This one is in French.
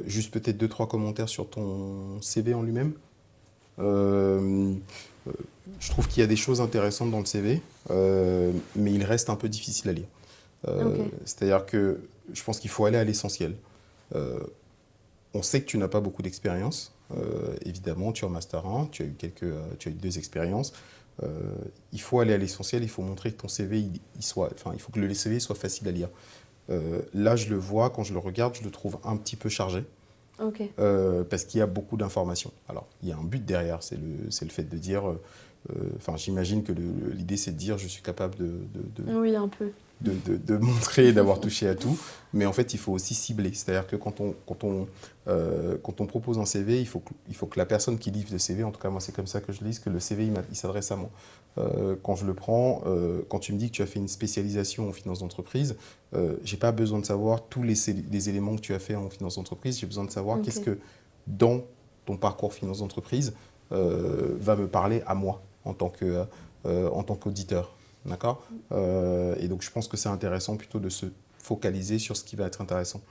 Juste peut-être deux, trois commentaires sur ton CV en lui-même. Euh, je trouve qu'il y a des choses intéressantes dans le CV, mais il reste un peu difficile à lire. Ok. C'est-à-dire que je pense qu'il faut aller à l'essentiel. Euh, on sait que tu n'as pas beaucoup d'expérience. Évidemment, tu es en Master 1, tu as eu deux expériences. Euh, il faut aller à l'essentiel, il faut montrer que ton CV, il faut que le CV soit facile à lire. Là, je le vois, quand je le regarde, je le trouve un petit peu chargé. Ok. Parce qu'il y a beaucoup d'informations. Alors, il y a un but derrière, c'est le fait de dire, j'imagine que l'idée c'est de dire je suis capable Oui, un peu. de montrer, d'avoir touché à tout, mais en fait il faut aussi cibler. C'est-à-dire que quand on propose un CV, il faut que la personne qui livre le CV, en tout cas moi c'est comme ça que je lis, que le CV il s'adresse à moi. Quand je le prends, quand tu me dis que tu as fait une spécialisation en finance d'entreprise, j'ai pas besoin de savoir tous les éléments que tu as fait en finance d'entreprise, j'ai besoin de savoir Ok. qu'est-ce que dans ton parcours finance d'entreprise va me parler à moi en tant qu'auditeur. D'accord. Et donc, je pense que c'est intéressant plutôt de se focaliser sur ce qui va être intéressant.